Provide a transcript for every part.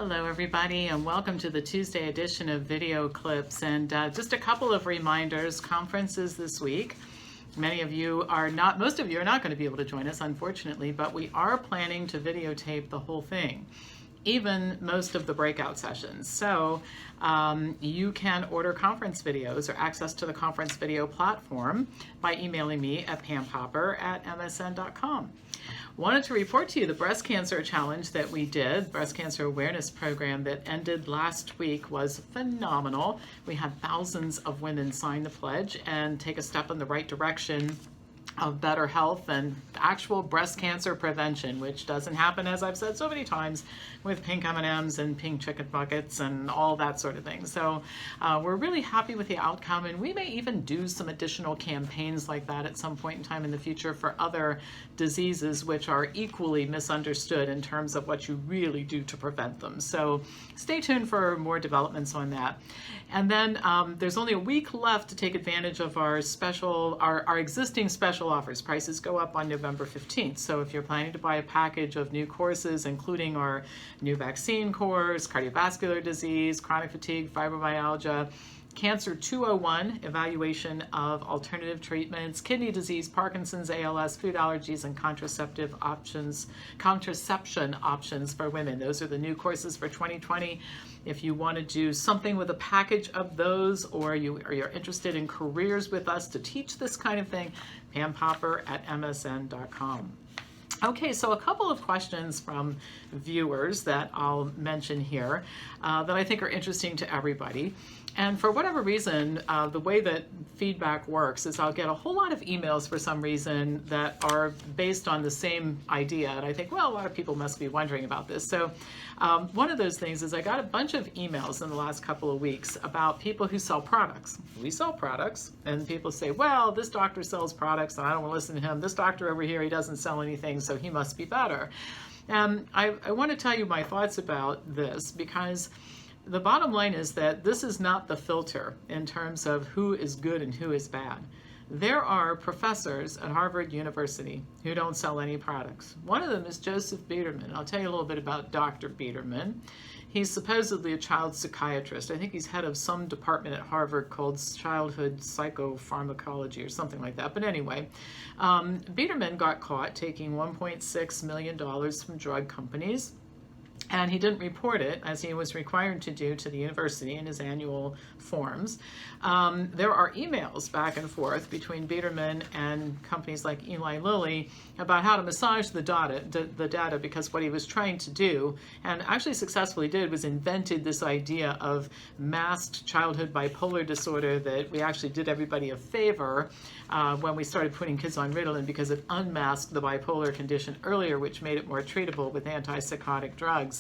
Hello everybody, and welcome to the Tuesday edition of Video Clips. And just a couple of reminders. Conferences this week. Most of you are not going to be able to join us, unfortunately, but we are planning to videotape the whole thing, even most of the breakout sessions. So you can order conference videos or access to the conference video platform by emailing me at pampopper@msn.com. Wanted to report to you the breast cancer challenge that we did, breast cancer awareness program that ended last week was phenomenal. We had thousands of women sign the pledge and take a step in the right direction of better health and actual breast cancer prevention, which doesn't happen, as I've said so many times, with pink M&Ms and pink chicken buckets and all that sort of thing. So we're really happy with the outcome, and we may even do some additional campaigns like that at some point in time in the future for other diseases which are equally misunderstood in terms of what you really do to prevent them. So stay tuned for more developments on that. And then there's only a week left to take advantage of our existing special offers. Prices go up on November 15th. So if you're planning to buy a package of new courses, including our new vaccine course, cardiovascular disease, chronic fatigue, fibromyalgia, Cancer 201, evaluation of alternative treatments, kidney disease, Parkinson's, ALS, food allergies, and contraception options for women. Those are the new courses for 2020. If you want to do something with a package of those, or you're interested in careers with us to teach this kind of thing, pampopper@msn.com. Okay, so a couple of questions from viewers that I'll mention here that I think are interesting to everybody. And for whatever reason, the way that feedback works is I'll get a whole lot of emails for some reason that are based on the same idea. And I think, well, a lot of people must be wondering about this. So one of those things is I got a bunch of emails in the last couple of weeks about people who sell products. We sell products, and people say, well, this doctor sells products and I don't want to listen to him. This doctor over here, he doesn't sell anything, so he must be better. And I want to tell you my thoughts about this, because the bottom line is that this is not the filter in terms of who is good and who is bad. There are professors at Harvard University who don't sell any products. One of them is Joseph Biederman. I'll tell you a little bit about Dr. Biederman. He's supposedly a child psychiatrist. I think he's head of some department at Harvard called childhood psychopharmacology or something like that. But anyway, Biederman got caught taking $1.6 million from drug companies. And he didn't report it, as he was required to do, to the university in his annual forms. There are emails back and forth between Biederman and companies like Eli Lilly about how to massage the data, because what he was trying to do, and actually successfully did, was invented this idea of masked childhood bipolar disorder, that we actually did everybody a favor when we started putting kids on Ritalin, because it unmasked the bipolar condition earlier, which made it more treatable with antipsychotic drugs.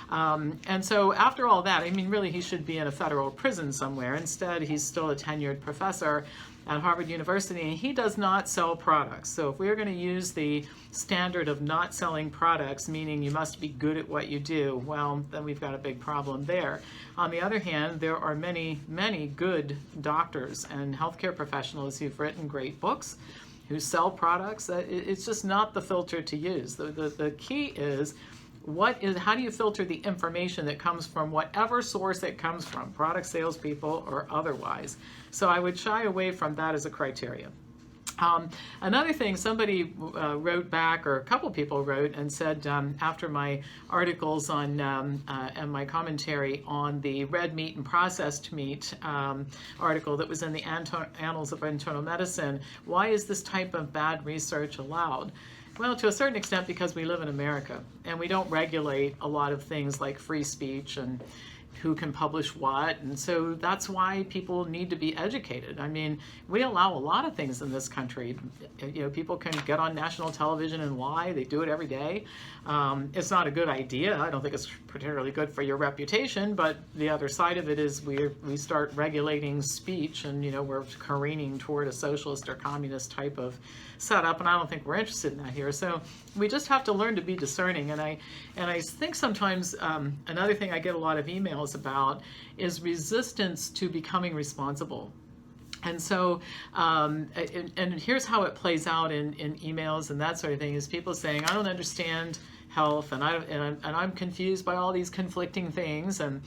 And so after all that, I mean, really, he should be in a federal prison somewhere. Instead, he's still a tenured professor at Harvard University, and he does not sell products. So if we're going to use the standard of not selling products, meaning you must be good at what you do, well, then we've got a big problem there. On the other hand, there are many, many good doctors and healthcare professionals who've written great books, who sell products. It's just not the filter to use. The key is, how do you filter the information that comes from whatever source it comes from, product salespeople or otherwise? So I would shy away from that as a criteria. Another thing, somebody wrote back, or a couple people wrote and said, after my articles on and my commentary on the red meat and processed meat article that was in the Annals of Internal Medicine, why is this type of bad research allowed? Well, to a certain extent, because we live in America and we don't regulate a lot of things like free speech and who can publish what, and so that's why people need to be educated. I mean, we allow a lot of things in this country. You know, people can get on national television and lie. They do it every day. It's not a good idea. I don't think it's particularly good for your reputation, but the other side of it is we start regulating speech, and you know, we're careening toward a socialist or communist type of setup, and I don't think we're interested in that here. So we just have to learn to be discerning. And I think sometimes another thing I get a lot of emails about is resistance to becoming responsible. And so, and here's how it plays out in emails and that sort of thing, is people saying, I don't understand health, and I'm confused by all these conflicting things, and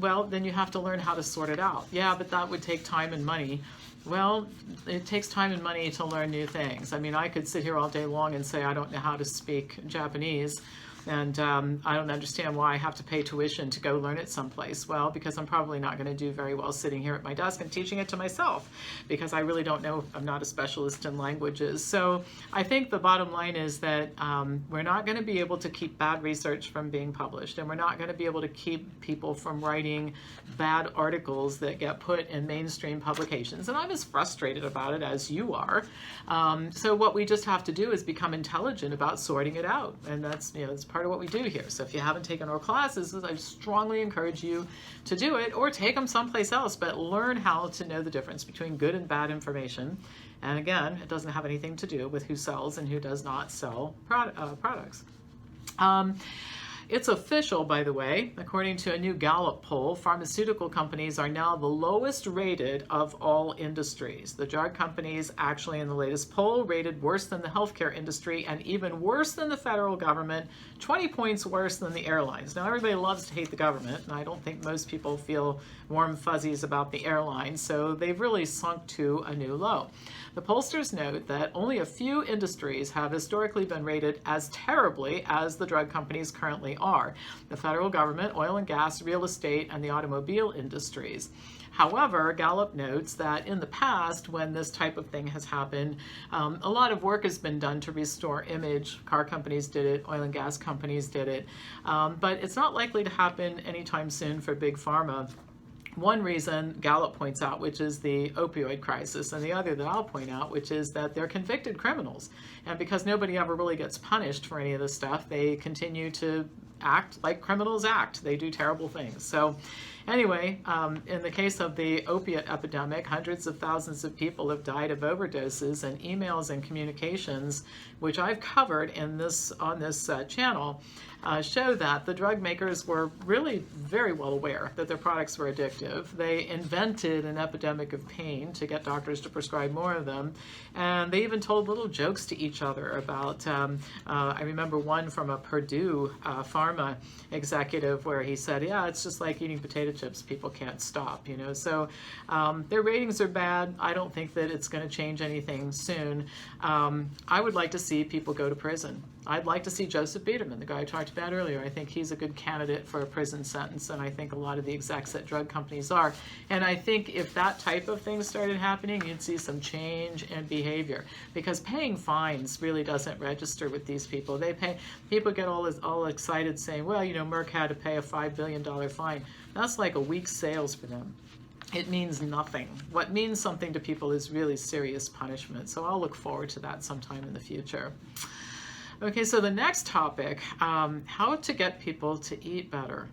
well, then you have to learn how to sort it out. Yeah, but that would take time and money. Well, it takes time and money to learn new things. I mean, I could sit here all day long and say I don't know how to speak Japanese, and I don't understand why I have to pay tuition to go learn it someplace. Well, because I'm probably not going to do very well sitting here at my desk and teaching it to myself, because I really don't know. I'm not a specialist in languages. So I think the bottom line is that we're not going to be able to keep bad research from being published, and we're not going to be able to keep people from writing bad articles that get put in mainstream publications. And I'm as frustrated about it as you are. So what we just have to do is become intelligent about sorting it out, and that's it's part of what we do here. So if you haven't taken our classes, I strongly encourage you to do it, or take them someplace else, but learn how to know the difference between good and bad information. And again, it doesn't have anything to do with who sells and who does not sell products. It's official, by the way. According to a new Gallup poll, pharmaceutical companies are now the lowest rated of all industries. The drug companies actually in the latest poll rated worse than the healthcare industry, and even worse than the federal government, 20 points worse than the airlines. Now, everybody loves to hate the government, and I don't think most people feel warm fuzzies about the airlines, so they've really sunk to a new low. The pollsters note that only a few industries have historically been rated as terribly as the drug companies currently are: the federal government, oil and gas, real estate, and the automobile industries. However, Gallup notes that in the past, when this type of thing has happened, a lot of work has been done to restore image. Car companies did it, oil and gas companies did it, but it's not likely to happen anytime soon for big pharma. One reason Gallup points out, which is the opioid crisis, and the other that I'll point out, which is that they're convicted criminals. And because nobody ever really gets punished for any of this stuff, they continue to act like criminals act. They do terrible things. So anyway, in the case of the opiate epidemic, hundreds of thousands of people have died of overdoses, and emails and communications, which I've covered in on this channel, show that the drug makers were really very well aware that their products were addictive. They invented an epidemic of pain to get doctors to prescribe more of them, and they even told little jokes to each other about, I remember one from a Purdue pharma executive where he said, yeah, it's just like eating potato chips, people can't stop, So their ratings are bad. I don't think that it's going to change anything soon. I would like to see people go to prison. I'd like to see Joseph Biederman, the guy I talked about earlier. I think he's a good candidate for a prison sentence, and I think a lot of the execs at drug companies are. And I think if that type of thing started happening, you'd see some change in behavior, because paying fines really doesn't register with these people. People get all excited saying, well, Merck had to pay a $5 billion fine. That's like a week's sales for them. It means nothing. What means something to people is really serious punishment. So I'll look forward to that sometime in the future. Okay, so the next topic, how to get people to eat better.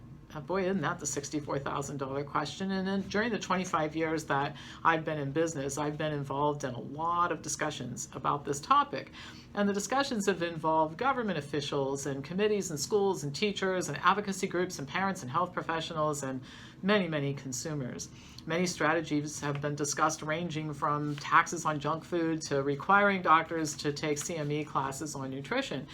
Boy, isn't that the $64,000 question? And then during the 25 years that I've been in business, I've been involved in a lot of discussions about this topic. And the discussions have involved government officials and committees and schools and teachers and advocacy groups and parents and health professionals and many, many consumers. Many strategies have been discussed, ranging from taxes on junk food to requiring doctors to take CME classes on nutrition.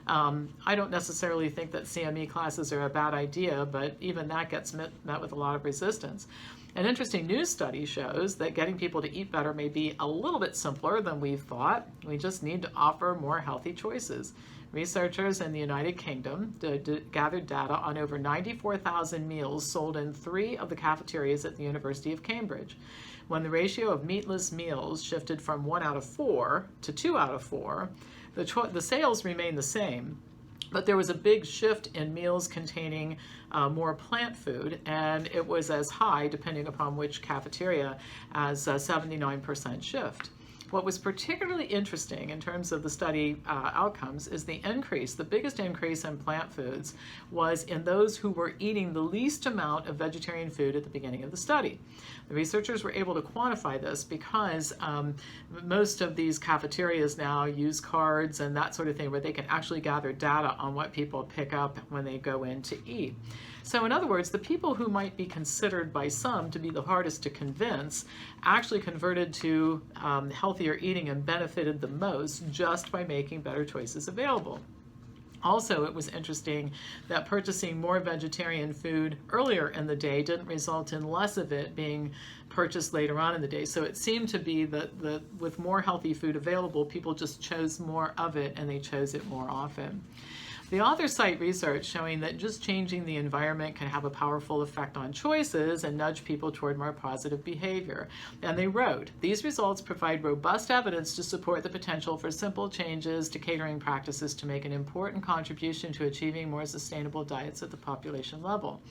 I don't necessarily think that CME classes are a bad idea, but even that gets met with a lot of resistance. An interesting new study shows that getting people to eat better may be a little bit simpler than we've thought. We just need to offer more healthy choices. Researchers in the United Kingdom gathered data on over 94,000 meals sold in 3 of the cafeterias at the University of Cambridge. When the ratio of meatless meals shifted from 1 out of 4 to 2 out of 4, the sales remained the same, but there was a big shift in meals containing more plant food, and it was as high, depending upon which cafeteria, as a 79% shift. What was particularly interesting in terms of the study outcomes is the biggest increase in plant foods was in those who were eating the least amount of vegetarian food at the beginning of the study. The researchers were able to quantify this because most of these cafeterias now use cards and that sort of thing, where they can actually gather data on what people pick up when they go in to eat. So in other words, the people who might be considered by some to be the hardest to convince actually converted to healthier eating and benefited the most just by making better choices available. Also, it was interesting that purchasing more vegetarian food earlier in the day didn't result in less of it being purchased later on in the day. So it seemed to be that with more healthy food available, people just chose more of it and they chose it more often. The authors cite research showing that just changing the environment can have a powerful effect on choices and nudge people toward more positive behavior. And they wrote, these results provide robust evidence to support the potential for simple changes to catering practices to make an important contribution to achieving more sustainable diets at the population level.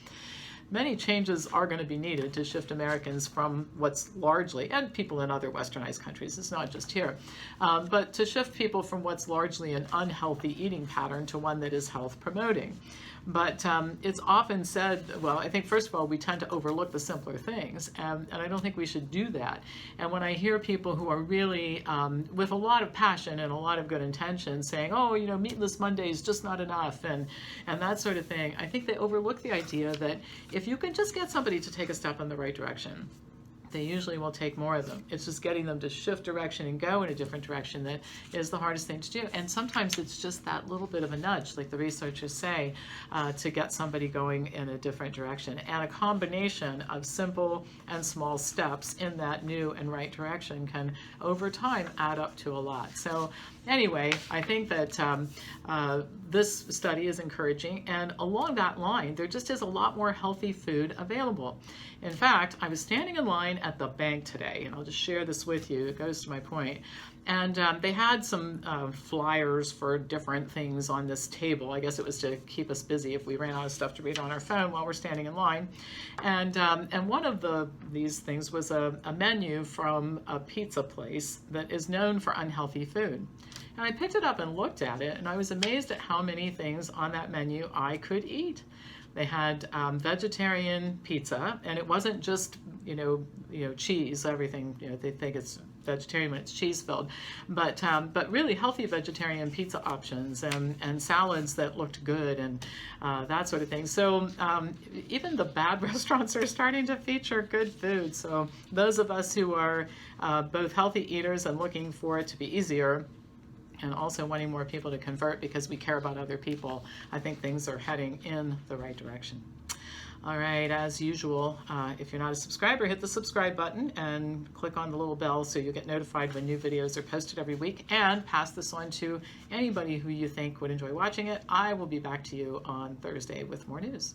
Many changes are going to be needed to shift Americans from what's largely, and people in other westernized countries, it's not just here, but to shift people from what's largely an unhealthy eating pattern to one that is health promoting. But it's often said, well, I think first of all, we tend to overlook the simpler things, and I don't think we should do that. And when I hear people who are really, with a lot of passion and a lot of good intention saying, oh, you know, Meatless Monday is just not enough, and that sort of thing, I think they overlook the idea that if you can just get somebody to take a step in the right direction, they usually will take more of them. It's just getting them to shift direction and go in a different direction that is the hardest thing to do. And sometimes it's just that little bit of a nudge, like the researchers say, to get somebody going in a different direction. And a combination of simple and small steps in that new and right direction can, over time, add up to a lot. So anyway, I think that this study is encouraging, and along that line, there just is a lot more healthy food available. In fact, I was standing in line at the bank today, and I'll just share this with you, it goes to my point, and they had some flyers for different things on this table. I guess it was to keep us busy if we ran out of stuff to read on our phone while we're standing in line. And one of these things was a menu from a pizza place that is known for unhealthy food. And I picked it up and looked at it, and I was amazed at how many things on that menu I could eat. They had vegetarian pizza, and it wasn't just cheese. Everything, they think it's vegetarian when it's cheese filled, but really healthy vegetarian pizza options and salads that looked good and that sort of thing. So even the bad restaurants are starting to feature good food. So those of us who are both healthy eaters and looking for it to be easier, and also wanting more people to convert because we care about other people, I think things are heading in the right direction. All right, as usual, if you're not a subscriber, hit the subscribe button and click on the little bell so you get notified when new videos are posted every week, and pass this on to anybody who you think would enjoy watching it. I will be back to you on Thursday with more news.